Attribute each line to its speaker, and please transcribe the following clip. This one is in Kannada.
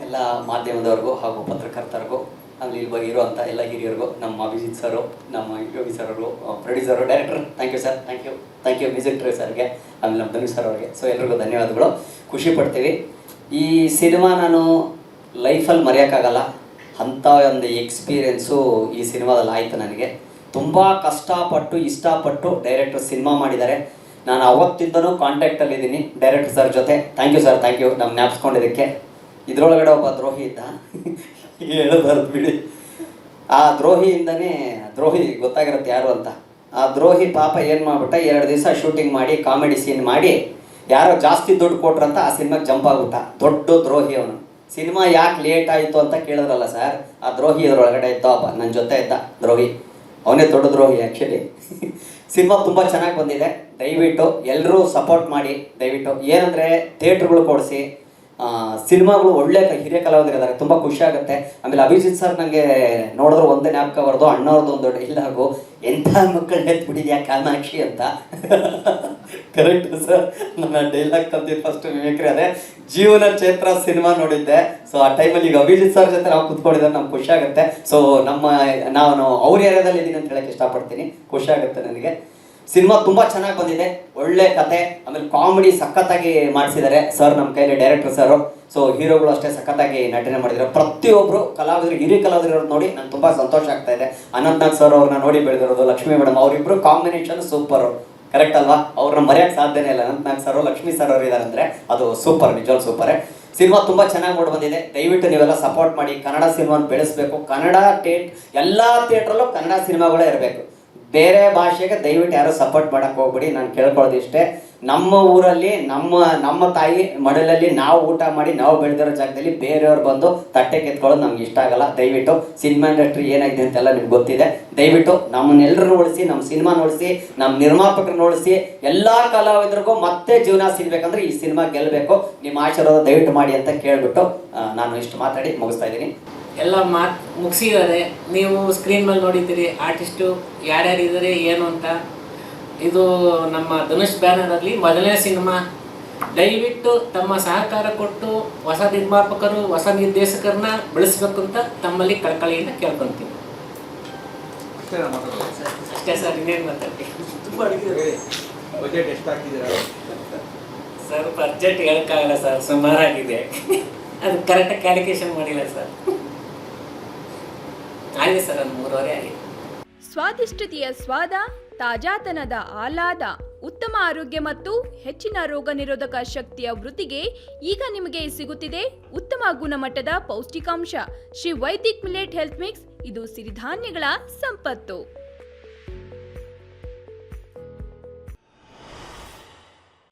Speaker 1: ಎಲ್ಲ ಮಾಧ್ಯಮದವ್ರಿಗೂ ಹಾಗೂ ಪತ್ರಕರ್ತರಿಗೂ ಅಲ್ಲಿ ಇಲ್ಲಿ ಇರುವಂಥ ಎಲ್ಲ ಹಿರಿಯರಿಗೂ, ನಮ್ಮ ಅಭಿಜಿತ್ ಸರು, ನಮ್ಮ ಯೋಗಿ ಸರ್ ಅವರು, producer, director, thank you sir, thank you music director ಸರ್ಗೆ, ಆಮೇಲೆ ನಮ್ಮ ಧನುಷ್ ಸರ್ ಅವ್ರಿಗೆ. ಸೊ ಎಲ್ರಿಗೂ ಧನ್ಯವಾದಗಳು. ಖುಷಿ ಪಡ್ತೀವಿ. ಈ ಸಿನಿಮಾ ನಾನು ಲೈಫಲ್ಲಿ ಮರೆಯೋಕ್ಕಾಗಲ್ಲ. ಅಂಥ ಒಂದು ಎಕ್ಸ್ಪೀರಿಯೆನ್ಸು ಈ ಸಿನಿಮಾದಲ್ಲಿ ಆಯಿತು ನನಗೆ. ತುಂಬ ಕಷ್ಟಪಟ್ಟು ಇಷ್ಟಪಟ್ಟು ಡೈರೆಕ್ಟರ್ ಸಿನಿಮಾ ಮಾಡಿದ್ದಾರೆ. ನಾನು ಅವತ್ತಿಂದನೂ ಕಾಂಟ್ಯಾಕ್ಟಲ್ಲಿದ್ದೀನಿ ಡೈರೆಕ್ಟರ್ ಸರ್ ಜೊತೆ. ಥ್ಯಾಂಕ್ ಯು ನಮ್ಮ ಜ್ಞಾಪಿಸ್ಕೊಂಡಿದ್ದಕ್ಕೆ. ಇದರೊಳಗಡೆ ಒಬ್ಬ ದ್ರೋಹಿ ಇದ್ದ, ಹೇಳಬಾರ್ದು ಬಿಡಿ. ಆ ದ್ರೋಹಿ ಗೊತ್ತಾಗಿರುತ್ತೆ ಯಾರು ಅಂತ. ಆ ದ್ರೋಹಿ ಪಾಪ ಏನು ಮಾಡಿಬಿಟ್ಟ, 2 ದಿವಸ ಶೂಟಿಂಗ್ ಮಾಡಿ ಕಾಮಿಡಿ ಸೀನ್ ಮಾಡಿ ಯಾರೋ ಜಾಸ್ತಿ ದುಡ್ಡು ಕೊಟ್ರಂತ ಆ ಸಿನಿಮಾಗೆ ಜಂಪ್ ಆಗ್ಬಿಟ್ಟ. ದೊಡ್ಡ ದ್ರೋಹಿ ಅವನು. ಸಿನಿಮಾ ಯಾಕೆ ಲೇಟ್ ಆಯಿತು ಅಂತ ಕೇಳಿದ್ರಲ್ಲ ಸರ್, ಆ ದ್ರೋಹಿ ಇದರೊಳಗಡೆ ಇದ್ದಪ್ಪ, ನನ್ನ ಜೊತೆ ಇದ್ದ ದ್ರೋಹಿ. ಅವನೇ ದೊಡ್ಡ ದ್ರೋಹಿ ಆ್ಯಕ್ಚುಲಿ. ಸಿನಿಮಾ ತುಂಬ ಚೆನ್ನಾಗಿ ಬಂದಿದೆ. ದಯವಿಟ್ಟು ಎಲ್ಲರೂ ಸಪೋರ್ಟ್ ಮಾಡಿ. ದಯವಿಟ್ಟು ಏನಂದರೆ ಥಿಯೇಟ್ರುಗಳು ಕೊಡಿಸಿ, ಸಿನಿಮಾಗಳು ಒಳ್ಳೆ ಹಿರಿಯ ಕಲಾವಿದರಿದ್ದಾರೆ, ತುಂಬ ಖುಷಿ ಆಗುತ್ತೆ. ಆಮೇಲೆ ಅಭಿಜಿತ್ ಸರ್ ನನಗೆ ನೋಡಿದ್ರು ಒಂದೇ ಜ್ಞಾಪಕ ಬರೋದು, ಅಣ್ಣವ್ರದ್ದು ಒಂದು ಡೈಲಾಗು, ಎಂಥ ಮಕ್ಕಳನ್ನ ಎತ್ಬಿಟ್ಟಿದ್ಯಾ ಕಾಮಾಕ್ಷಿ ಅಂತ. ಕರೆಕ್ಟ್ ಸರ್, ನನ್ನ ಡೈಲಾಗ್ ಕಲ್ತಿದ್ದು ಫಸ್ಟ್ ಮಿಮಿಕ್ರಿ ಅದೇ. ಜೀವನ ಚೈತ್ರ ಸಿನಿಮಾ ನೋಡಿದ್ದೆ. ಸೊ ಆ ಟೈಮಲ್ಲಿ ಈಗ ಅಭಿಜಿತ್ ಸರ್ ಜೊತೆ ನಾವು ಕುತ್ಕೊಂಡಿದ್ರೆ ನಮ್ಗೆ ಖುಷಿ ಆಗುತ್ತೆ. ಸೊ ನಾನು ಅವ್ರ ಏರಿಯಾದಲ್ಲಿ ಇದ್ದೀನಿ ಅಂತ ಹೇಳಕ್ಕೆ ಇಷ್ಟಪಡ್ತೀನಿ. ಖುಷಿ ಆಗುತ್ತೆ ನನಗೆ. ಸಿನಿಮಾ ತುಂಬ ಚೆನ್ನಾಗಿ ಬಂದಿದೆ. ಒಳ್ಳೆ ಕತೆ, ಆಮೇಲೆ ಕಾಮಿಡಿ ಸಖತ್ತಾಗಿ ಮಾಡಿಸಿದ್ದಾರೆ ಸರ್ ನಮ್ಮ ಕೈಲಿ, ಡೈರೆಕ್ಟರ್ ಸರು. ಸೊ ಹೀರೋಗಳು ಅಷ್ಟೇ ಸಖತ್ತಾಗಿ ನಟನೆ ಮಾಡಿದ್ದಾರೆ. ಪ್ರತಿಯೊಬ್ಬರು ಕಲಾವಿದರು, ಹಿರಿಯ ಕಲಾವಿದರು ನೋಡಿ ನಂಗೆ ತುಂಬ ಸಂತೋಷ ಆಗ್ತಾ ಇದೆ. ಅನಂತ್ನಾಗ್ ಸರ್ ಅವ್ರನ್ನ ನೋಡಿ ಬೆಳೆದಿರೋದು, ಲಕ್ಷ್ಮೀ ಮೇಡಮ್, ಅವರಿಬ್ಬರು ಕಾಂಬಿನೇಷನ್ ಸೂಪರು. ಕರೆಕ್ಟ್ ಅಲ್ವಾ? ಅವ್ರನ್ನ ಮರೆಯೋಕ್ಕೆ ಸಾಧ್ಯನೇ ಇಲ್ಲ. ಅನಂತ್ನಾಗ್ ಸರ್, ಲಕ್ಷ್ಮೀ ಸರ್ ಅವರು ಇದ್ದಾರೆ ಅಂದರೆ ಅದು ಸೂಪರ್, ನಿಜವಾಗ್ಲೂ ಸೂಪರೇ. ಸಿನಿಮಾ ತುಂಬ ಚೆನ್ನಾಗಿ ಮಾಡಿ ಬಂದಿದೆ. ದಯವಿಟ್ಟು ನೀವೆಲ್ಲ ಸಪೋರ್ಟ್ ಮಾಡಿ. ಕನ್ನಡ ಸಿನಿಮಾನ ಬೆಳೆಸಬೇಕು. ಕನ್ನಡ ಎಲ್ಲ ಥಿಯೇಟ್ರಲ್ಲೂ ಕನ್ನಡ ಸಿನಿಮಾಗಳೇ ಇರಬೇಕು. ಬೇರೆ ಭಾಷೆಗೆ ದಯವಿಟ್ಟು ಯಾರು ಸಪೋರ್ಟ್ ಮಾಡೋಕ್ಕೆ ಹೋಗ್ಬಿಡಿ. ನಾನು ಕೇಳ್ಕೊಳ್ಳೋದು ಇಷ್ಟೇ, ನಮ್ಮ ಊರಲ್ಲಿ ನಮ್ಮ ತಾಯಿ ಮಡಲಲ್ಲಿ ನಾವು ಊಟ ಮಾಡಿ ನಾವು ಬೆಳೆದಿರೋ ಜಾಗದಲ್ಲಿ ಬೇರೆಯವ್ರು ಬಂದು ತಟ್ಟೆ ಕೆತ್ಕೊಳ್ಳೋದು ನಮ್ಗೆ ಇಷ್ಟ ಆಗಲ್ಲ. ದಯವಿಟ್ಟು ಸಿನಿಮಾ ಇಂಡಸ್ಟ್ರಿ ಏನಾಗಿದೆ ಅಂತೆಲ್ಲ ನಿಮ್ಗೆ ಗೊತ್ತಿದೆ. ದಯವಿಟ್ಟು ನಮ್ಮನ್ನೆಲ್ಲರೂ ಉಳಿಸಿ, ನಮ್ಮ ಸಿನಿಮಾನ ಉಳಿಸಿ, ನಮ್ಮ ನಿರ್ಮಾಪಕರನ್ನ ಉಳಿಸಿ, ಎಲ್ಲ ಕಲಾವಿದರಿಗೂ ಮತ್ತೆ ಜೀವನ ಸಿಗಬೇಕಂದ್ರೆ ಈ ಸಿನಿಮಾ ಗೆಲ್ಲಬೇಕು. ನಿಮ್ಮ ಆಶೀರ್ವಾದ ದಯವಿಟ್ಟು ಮಾಡಿ ಅಂತ ಕೇಳಿಬಿಟ್ಟು ನಾನು ಇಷ್ಟು ಮಾತಾಡಿ ಮುಗಿಸ್ತಾ ಇದ್ದೀನಿ.
Speaker 2: ಎಲ್ಲ ಮುಗಿಸಿದ್ದಾರೆ. ನೀವು ಸ್ಕ್ರೀನ್ ಮೇಲೆ ನೋಡಿದ್ದೀರಿ ಆರ್ಟಿಸ್ಟು ಯಾರ್ಯಾರಿದ್ದಾರೆ ಏನು ಅಂತ. ಇದು ನಮ್ಮ ಧನುಷ್ ಬ್ಯಾನರಲ್ಲಿ ಮೊದಲನೇ ಸಿನಿಮಾ. ದಯವಿಟ್ಟು ತಮ್ಮ ಸಹಕಾರ ಕೊಟ್ಟು ಹೊಸ ನಿರ್ಮಾಪಕರು, ಹೊಸ ನಿರ್ದೇಶಕರನ್ನ ಬೆಳೆಸಬೇಕು ಅಂತ ತಮ್ಮಲ್ಲಿ ಕಳಕಳಿಯಿಂದ ಕೇಳ್ಕೊತೀವಿ. ಅಷ್ಟೇ ಸರ್, ಇನ್ನೇನು ಮಾತಾಡ್ತೀವಿ.
Speaker 3: ಬಜೆಟ್ ಎಷ್ಟಾಗ್ತಿದ್ದೀರಾ
Speaker 2: ಸರ್? ಬಜೆಟ್ ಹೇಳೋಕ್ಕಾಗಲ್ಲ ಸರ್, ಸುಮಾರಾಗಿದೆ. ಅದು ಕರೆಕ್ಟಾಗಿ ಕ್ಯಾಲ್ಕುಲೇಷನ್ ಮಾಡಿಲ್ಲ ಸರ್. ಆಗಿದೆ ಸರ್, ಅದು 3.5 ಆಗಿದೆ.
Speaker 4: ಸ್ವಾದಿಷ್ಟತೆಯ ಸ್ವಾದ, ತಾಜಾತನದ ಆಹ್ಲಾದ, ಉತ್ತಮ ಆರೋಗ್ಯ ಮತ್ತು ಹೆಚ್ಚಿನ ರೋಗ ನಿರೋಧಕ ಶಕ್ತಿಯ ವೃದ್ಧಿಗೆ ಈಗ ನಿಮಗೆ ಸಿಗುತ್ತಿದೆ ಉತ್ತಮ ಗುಣಮಟ್ಟದ ಪೌಷ್ಟಿಕಾಂಶ. Shri Vaidik millet health mix. ಇದು ಸಿರಿಧಾನ್ಯಗಳ ಸಂಪತ್ತು.